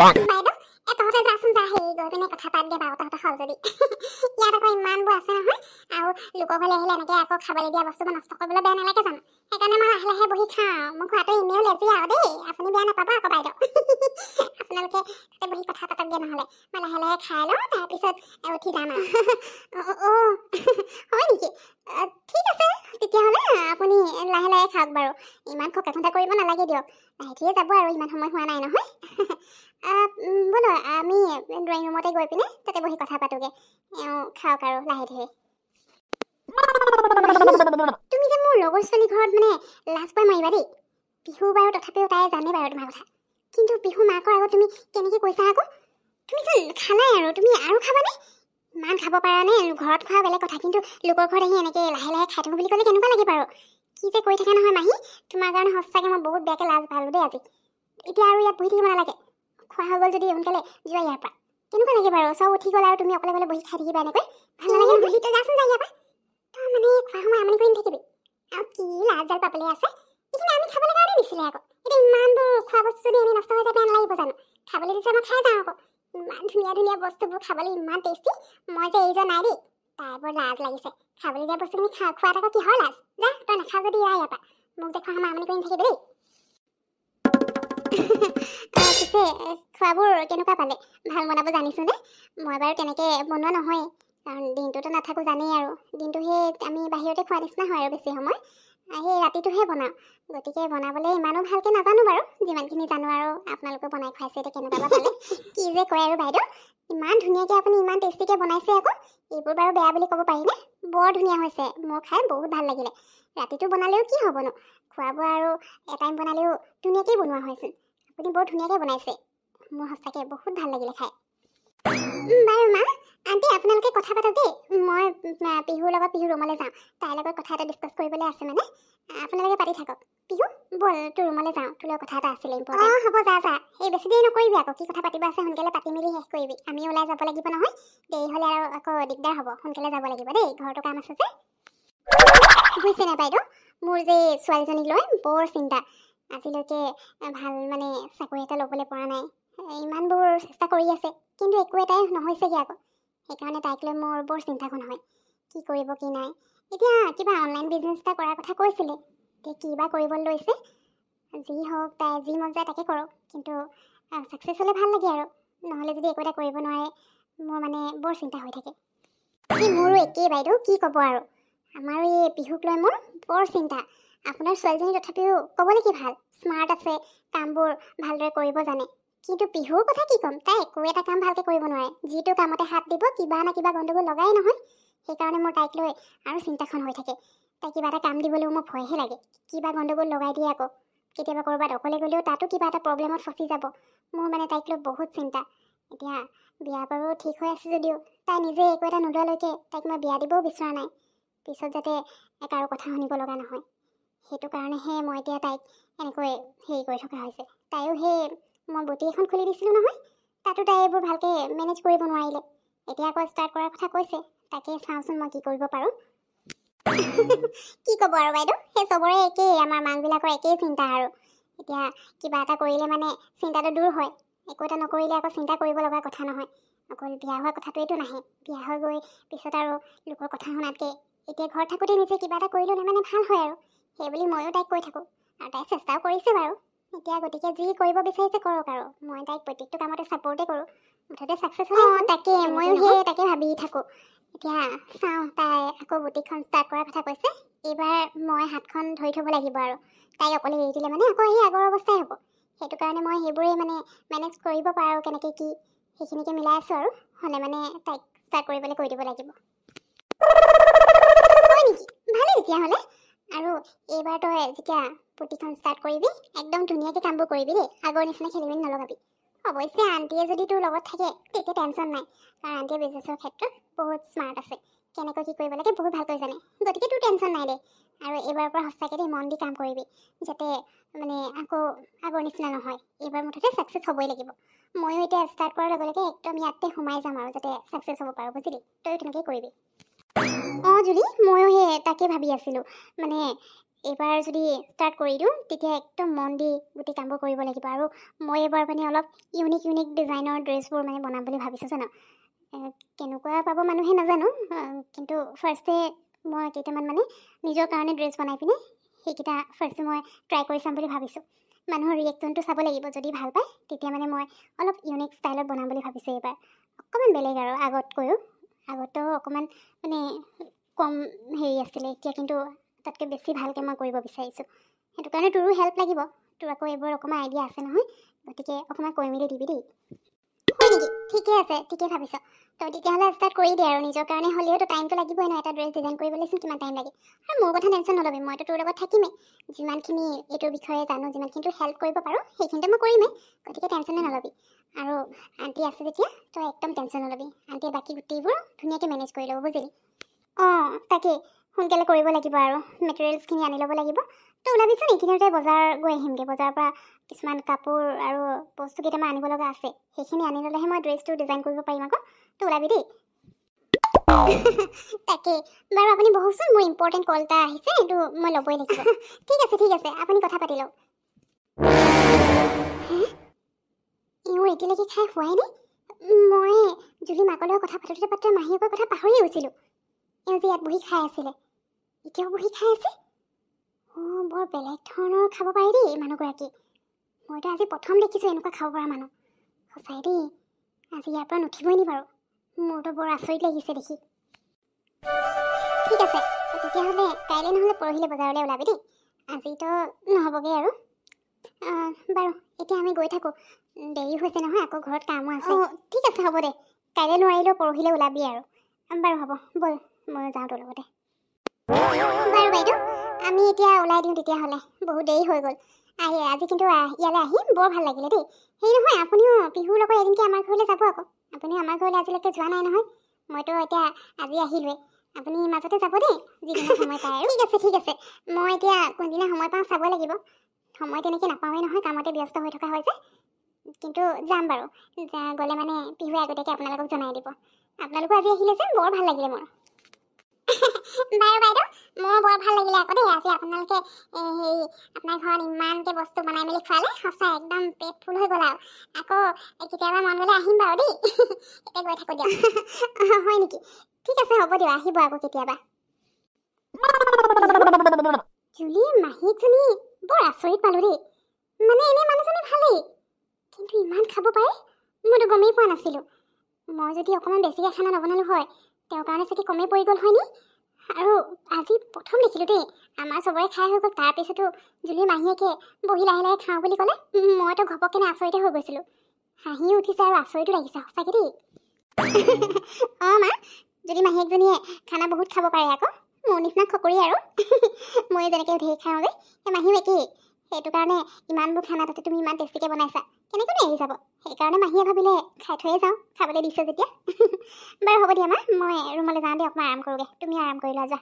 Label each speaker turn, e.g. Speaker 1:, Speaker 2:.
Speaker 1: বাইদেউ তহঁতে যাচোন যা হেৰি গৈ পিনে কথা পাত দে বাৰু তহঁতৰ হ'ল যদি ইয়াত আকৌ ইমানবোৰ আছে নহয় আৰু লোকৰ ঘৰলৈ আহিলে এনেকৈ আকৌ খাবলৈ দিয়া বস্তুবোৰ নষ্ট কৰিবলৈ বেয়া নালাগে জানো সেইকাৰণে মই লাহে লাহে বহি খাওঁ মোৰ খোৱাটো এনেও লেজি আৰু দেই আপুনি বেয়া নাপাব আকৌ বাইদেউ আপোনালোকে তাতে বহি কথা পাতকগৈ নহ'লে মই লাহে লাহে খাই লওঁ তাৰপিছত উঠি যাম আৰু হয় নেকি ঠিক আছে তেতিয়াহ'লে আপুনি লাহে লাহে খাওক বাৰু ইমান খকেখন্তা কৰিব নালাগে দিয়ক লাহেকৈ যাব আৰু ইমান সময় হোৱা নাই নহয় বলো আমি ড্ৰয়িং ৰুমতে গৈ পিনে তাতে বহি কথা পাতোগে খাওক আৰু লাহে ধীৰে তুমি যে মোৰ লগৰ ছোৱালী ঘৰত মানে লাজ পাই মাৰিবা দেই বিহু বাৰু তথাপিও তাই জানে বাৰু তোমাৰ কথা কিন্তু বিহু মাকৰ আগত তুমি কেনেকৈ কৈছা আকৌ তুমিচোন খালাই আৰু তুমি আৰু খাবানে ইমান খাব পাৰা নে ঘৰত খোৱা বেলেগ কথা কিন্তু লোকৰ ঘৰত আহি এনেকৈ লাহে লাহে খাই থাকোঁ বুলি ক'লে কেনেকুৱা লাগে বাৰু কি যে কৈ থাকে নহয় মাহী তোমাৰ কাৰণে সঁচাকৈ মই বহুত বেয়াকৈ লাজ পালোঁ দেই আজি এতিয়া আৰু ইয়াত বহি থাকিব নালাগে খোৱা হৈ গ'ল যদি সোনকালে যোৱা ইয়াৰ পৰা কেনেকুৱা লাগে বাৰু চব উঠি গ'ল আৰু তুমি অকলে অকলে বহি খাই থাকিবা এনেকৈ ভাল নালাগে বহি তই যাচোন যা ইয়াৰ পৰা তই মানে খোৱা সময় আমনি কৰি নাথাকিবি আৰু কি লাজডাল পাবলৈ আছে এইখিনি আমি খাবলৈ কাৰণে দিছিলে আকৌ এতিয়া ইমানবোৰ খোৱা বস্তু যদি আমি নষ্ট হৈ যায় বেয়া নালাগিব জানো খাবলৈ দিছে মই খাই যাওঁ আকৌ ইমান ধুনীয়া ধুনীয়া বস্তুবোৰ খাবলৈ ইমান টেষ্টি মই যে এই যে নাই দেই তাই বৰ লাজ লাগিছে খাবলৈ দিয়া বস্তুখিনি খোৱাত আকৌ কিহৰ লাজ যা তই নাখাওঁ যদি ইয়াৰ পৰা মোক যে খোৱা সময় আমনি কৰি নাথাকিবি দেই পিছে খোৱাবোৰ কেনেকুৱা পালে ভাল বনাব জানিছোনে মই বাৰু তেনেকৈ বনোৱা নহয় কাৰণ দিনটোতো নাথাকোঁ জানেই আৰু দিনটো সেই আমি বাহিৰতে খোৱা নিচিনা হয় আৰু বেছি সময় সেই ৰাতিটোহে বনাওঁ গতিকে বনাবলৈ ইমানো ভালকৈ নাজানো বাৰু যিমানখিনি জানো আৰু আপোনালোকে বনাই খুৱাইছে এতিয়া কেনেকুৱা পালে কি যে কয় আৰু বাইদেউ ইমান ধুনীয়াকৈ আপুনি ইমান টেষ্টিকৈ বনাইছে আকৌ এইবোৰ বাৰু বেয়া বুলি ক'ব পাৰিনে বৰ ধুনীয়া হৈছে মোৰ খাই বহুত ভাল লাগিলে ৰাতিটো বনালেও কি হ'বনো খোৱা বোৱা আৰু এটাইম বনালেও ধুনীয়াকৈ বনোৱা হৈছিল আপুনি বৰ ধুনীয়াকৈ বনাইছে মোৰ সঁচাকৈ বহুত ভাল লাগিলে খাই বাৰু মা আণ্টি আপোনালোকে কথা পাতক দেই মই পিহুৰ লগত পিহুৰ ৰুমলৈ যাওঁ তাইৰ লগত কথা এটা ডিছকাছ কৰিবলৈ আছে মানে আপোনালোকে পাতি থাকক পিহু ব'ল তোৰ ৰুমলৈ যাওঁ তোৰ লগত কথা এটা আছিলে ইম্পৰ্টেণ্ট হ'ব যা যা এই বেছি দেৰি নকৰিবি আকৌ কি কথা পাতিব আছে সোনকালে পাতি মেলি শেষ কৰিবি আমি ওলাই যাব লাগিব নহয় দেৰি হ'লে আৰু আকৌ দিগদাৰ হ'ব সোনকালে যাব লাগিব দেই ঘৰতো কাম আছে যে বুজিছে নে বাইদেউ মোৰ যে ছোৱালীজনীক লৈ বৰ চিন্তা আজিলৈকে ভাল মানে চাকৰি এটা ল'বলৈ পৰা নাই ইমানবোৰ চেষ্টা কৰি আছে কিন্তু একো এটাই নহৈছেগৈ আকৌ সেইকাৰণে তাইক লৈ মোৰ বৰ চিন্তাখন হয় কি কৰিব কি নাই এতিয়া কিবা অনলাইন বিজনেছ এটা কৰাৰ কথা কৈছিলে এতিয়া কি বা কৰিবলৈ লৈছে যি হওক তাই যি মন যায় তাকে কৰক কিন্তু ছাকচেছ হ'লে ভাল লাগে আৰু নহ'লে যদি একো এটা কৰিব নোৱাৰে মোৰ মানে বৰ চিন্তা হৈ থাকে মোৰো একেই বাইদেউ কি ক'ব আৰু আমাৰো এই পিহুক লৈ মোৰ বৰ চিন্তা আপোনাৰ ছোৱালীজনী তথাপিও ক'বলৈ কি ভাল স্মাৰ্ট আছে কামবোৰ ভালদৰে কৰিব জানে কিন্তু পিহুৰ কথা কি ক'ম তাই একো এটা কাম ভালকৈ কৰিব নোৱাৰে যিটো কামতে হাত দিব কিবা না কিবা গণ্ডগোল লগাই নহয় সেইকাৰণে মোৰ তাইক লৈ আৰু চিন্তাখন হৈ থাকে তাই কিবা এটা কাম দিবলৈও মোৰ ভয়হে লাগে কিবা গণ্ডগোল লগাই দিয়ে আকৌ কেতিয়াবা ক'ৰবাত অকলে গ'লেও তাতো কিবা এটা প্ৰব্লেমত ফচি যাব মোৰ মানে তাইক লৈ বহুত চিন্তা এতিয়া বিয়া বাৰু ঠিক হৈ আছে যদিও তাই নিজে একো এটা নোলোৱালৈকে তাইক মই বিয়া দিবও বিচৰা নাই পিছত যাতে কাৰো কথা শুনিব লগা নহয় সেইটো কাৰণেহে মই এতিয়া তাইক এনেকৈ হেৰি কৰি থকা হৈছে তাইও সেই মই বুটি এখন খুলি দিছিলোঁ নহয় তাতো তাই এইবোৰ ভালকৈ মেনেজ কৰিব নোৱাৰিলে এতিয়া আকৌ ষ্টাৰ্ট কৰাৰ কথা কৈছে তাকে চাওঁচোন মই কি কৰিব পাৰোঁ কি ক'ব আৰু বাইদেউ সেই চবৰে একেই আমাৰ মাকবিলাকৰ একেই চিন্তা আৰু এতিয়া কিবা এটা কৰিলে মানে চিন্তাটো দূৰ হয় একো এটা নকৰিলে আকৌ চিন্তা কৰিব লগা কথা নহয় অকল বিয়া হোৱা কথাটোৱেতো নাহে বিয়া হৈ গৈ পিছত আৰু লোকৰ কথা শুনাতকৈ এতিয়া ঘৰত থাকোঁতে নিজে কিবা এটা কৰি ল'লে মানে ভাল হয় আৰু সেইবুলি ময়ো তাইক কৈ থাকোঁ আৰু তাই চেষ্টাও কৰিছে বাৰু এতিয়া গতিকে যি কৰিব বিচাৰিছে কৰক আৰু মই তাইক প্ৰত্যেকটো কামতে ছাপৰ্টে কৰোঁ মুঠতে ছাকচেছ হয় তাকে ময়ো সেই তাকে ভাবি থাকোঁ এতিয়া চাওঁ তাই আকৌ বুটিকখন ষ্টাৰ্ট কৰাৰ কথা কৈছে এইবাৰ মই হাতখন ধৰি থ'ব লাগিব আৰু তাইক অকলে এৰি দিলে মানে আকৌ সেই আগৰ অৱস্থাই হ'ব সেইটো কাৰণে মই সেইবোৰেই মানে মেনেজ কৰিব পাৰোঁ কেনেকৈ কি সেইখিনিকে মিলাই আছোঁ আৰু হ'লে মানে তাইক ষ্টাৰ্ট কৰিবলৈ কৈ দিব লাগিব হয় নেকি ভালেই তেতিয়াহ'লে আৰু এইবাৰ তই যেতিয়া বুটিকখন ষ্টাৰ্ট কৰিবি একদম ধুনীয়াকৈ কামবোৰ কৰিবি দেই আগৰ নিচিনা খেলি মেলি নলগাবি অৱশ্যে আণ্টিয়ে যদি তোৰ লগত থাকে তেতিয়া টেনশ্যন নাই কাৰণ আণ্টিয়ে বিজনেছৰ ক্ষেত্ৰত বহুত স্মাৰ্ট আছে কেনেকৈ কি কৰিব লাগে বহুত ভালকৈ জানে গতিকে তোৰ টেনশ্যন নাই দেই আৰু এইবাৰৰ পৰা সঁচাকৈ দেই মন দি কাম কৰিবি যাতে মানে আকৌ আগৰ নিচিনা নহয় এইবাৰ মুঠতে ছাকচেছ হ'বই লাগিব ময়ো এতিয়া ষ্টাৰ্ট কৰাৰ লগে লগে একদম ইয়াতে সোমাই যাম আৰু যাতে ছাকচেছ হ'ব পাৰোঁ বুজিলি তই তেনেকৈ কৰিবি অঁ জুলি ময়ো সেই তাকে ভাবি আছিলোঁ মানে এইবাৰ যদি ষ্টাৰ্ট কৰি দিওঁ তেতিয়া একদম মন দি গোটেই কামবোৰ কৰিব লাগিব আৰু মই এইবাৰ মানে অলপ ইউনিক ডিজাইনৰ ড্ৰেছবোৰ মানে বনাম বুলি ভাবিছোঁ জানো কেনেকুৱা পাব মানুহে নাজানো কিন্তু ফাৰ্ষ্টে মই কেইটামান মানে নিজৰ কাৰণে ড্ৰেছ বনাই পিনে সেইকেইটা ফাৰ্ষ্টে মই ট্ৰাই কৰি চাম বুলি ভাবিছোঁ মানুহৰ ৰিয়েকশ্যনটো চাব লাগিব যদি ভাল পায় তেতিয়া মানে মই অলপ ইউনিক ষ্টাইলত বনাম বুলি ভাবিছোঁ এইবাৰ অকণমান বেলেগ আৰু আগতো অকণমান মানে কম হেৰি আছিলে এতিয়া কিন্তু তাতকৈ বেছি ভালকৈ মই কৰিব বিচাৰিছোঁ সেইটো কাৰণে তোৰো হেল্প লাগিব তোৰ আকৌ এইবোৰ অকণমান আইডিয়া আছে নহয় গতিকে অকণমান কৈ মেলি দিবি দেই হয় নেকি ঠিকে আছে ঠিকে ভাবিছ তই তেতিয়াহ'লে ষ্টাৰ্ট কৰি দে আৰু নিজৰ কাৰণে হ'লেওতো টাইমটো লাগিবই ন এটা ড্ৰেছ ডিজাইন কৰিবলৈচোন কিমান টাইম লাগে আৰু মোৰ কথা টেনশ্যন নল'বি মইতো তোৰ লগত থাকিমেই যিমানখিনি এইটোৰ বিষয়ে জানো যিমানখিনি তোৰ হেল্প কৰিব পাৰোঁ সেইখিনিতে মই কৰিমেই গতিকে টেনশ্যনে নল'বি আৰু আণ্টি আছে যেতিয়া তই একদম টেনশ্যন নল'বি আণ্টিয়ে বাকী গোটেইবোৰ ধুনীয়াকৈ মেনেজ কৰি ল'ব বুজিলি অঁ তাকেই সোনকালে কৰিব লাগিব আৰু মেটেৰিয়েলছখিনি আনি ল'ব লাগিব তই ওলাবিচোন এইখিনিতে বজাৰ গৈ আহিমগৈ বজাৰৰ পৰা কিছুমান কাপোৰ আৰু বস্তু কেইটামান আনিব লগা আছে সেইখিনি আনি ল'লেহে মই ড্ৰেছটো ডিজাইন কৰিব পাৰিম আকৌ তই ওলাবি দেই তাকেই বাৰু আপুনি বহকচোন মোৰ ইম্পৰ্টেণ্ট কল এটা আহিছে এইটো মই ল'বই লাগিব ঠিক আছে আপুনি কথা পাতি লওক এওঁ এতিয়ালৈকে খাই হোৱাই নাই মই জুলি মাকৰ লগত কথা পাতোঁতে মাহীয়েকৰ কথা পাহৰিয়ে গৈছিলোঁ এওঁ যে ইয়াত বহি খাই আছিলে এতিয়াও বহি খাই আছে অঁ বৰ বেলেগ ধৰণৰ খাব পাৰে দেই মানুহগৰাকী মইতো আজি প্ৰথম দেখিছোঁ এনেকুৱা খাব পৰা মানুহ সঁচাই দেই আজি ইয়াৰ পৰা নুঠিবই নি বাৰু মোৰতো বৰ আচৰিত লাগিছে দেখি ঠিক আছে তেতিয়াহ'লে কাইলৈ নহ'লে পৰহিলৈ বজাৰলৈ ওলাবি দেই আজিতো নহ'বগৈ আৰু বাৰু এতিয়া আমি গৈ থাকোঁ দেৰি হৈছে নহয় আকৌ ঘৰত কামো আছে অঁ ঠিক আছে হ'ব দে কাইলৈ নোৱাৰিলেও পৰহিলৈ ওলাবি আৰু বাৰু হ'ব ব'ল মই যাওঁ তোৰ লগতে বাৰু বাইদেউ আমি এতিয়া ওলাই দিওঁ তেতিয়াহ'লে বহুত দেৰি হৈ গ'ল আজি কিন্তু ইয়ালৈ আহি বৰ ভাল লাগিলে দেই সেই নহয় আপুনিও বিহুৰ লগত এদিনকৈ আমাৰ ঘৰলৈ যাব আকৌ আপুনিও আমাৰ ঘৰলৈ আজিলৈকে যোৱা নাই নহয় মইতো এতিয়া আজি আহিলোৱে আপুনি মাজতে যাব দেই যিদিনা সময় পায় আৰু ঠিক আছে মই এতিয়া কোনদিনা সময় পাওঁ চাব লাগিব সময় তেনেকৈ নাপাওঁৱেই নহয় কামতে ব্যস্ত হৈ থকা হয় যে কিন্তু যাম বাৰু গ'লে মানে বিহুৱে আগতীয়াকৈ আপোনালোকক জনাই দিব আপোনালোকো আজি আহিলে যে বৰ ভাল লাগিলে মোৰ বাৰু বাইদেউ মোৰ বৰ ভাল লাগিলে আকৌ দেই আজি আপোনালোকে হেৰি আপোনাৰ ঘৰত ইমানকৈ বস্তু বনাই মেলি খোৱালে সঁচা একদম পেট ফুল হৈ গ'ল আৰু আকৌ কেতিয়াবা মন গ'লে আহিম বাৰু দেই এতিয়া গৈ থাকোঁ দিয়ক হয় নেকি ঠিক আছে হ'ব দিয়ক আহিব আকৌ কেতিয়াবা জুলি মাহীকজনী বৰ আচৰিত পালোঁ দেই মানে এনেই মানুহজনী ভালেই কিন্তু ইমান খাব পাৰে মইতো গমেই পোৱা নাছিলোঁ মই যদি অকণমান বেছিকৈ খানা নবনালোঁ হয় তেওঁৰ কাৰণে চাগে কমেই পৰি গ'ল হয়নি আৰু আজি প্ৰথম দেখিলোঁ দেই আমাৰ চবৰে খাই হৈ গ'ল তাৰপিছতো জুলি মাহীয়েকে বহি লাহে লাহে খাওঁ বুলি ক'লে মইতো ঘপককেনে আচৰিতে হৈ গৈছিলোঁ হাঁহিও উঠিছে আৰু আচৰিতো লাগিছে সঁচাকৈ দেই অঁ মা যদি মাহীয়েকজনীয়ে খানা বহুত খাব পাৰে আকৌ মোৰ নিচিনা খকৰি আৰু মই যেনেকৈ ঢেৰ খাওঁ যে সেই মাহীও একেই সেইটো কাৰণে ইমানবোৰ খানা তাতে তুমি ইমান টেষ্টিকৈ বনাইছা কেনেকৈ এৰি যাব সেইকাৰণে মাহীয়ে ভাবিলে খাই থৈয়ে যাওঁ খাবলৈ দিছে যেতিয়া বাৰু হ'ব দিয়া মা মই ৰুমলৈ যাওঁ দেই অকণমান আৰাম কৰোঁগৈ তুমি আৰাম কৰি লোৱা যোৱা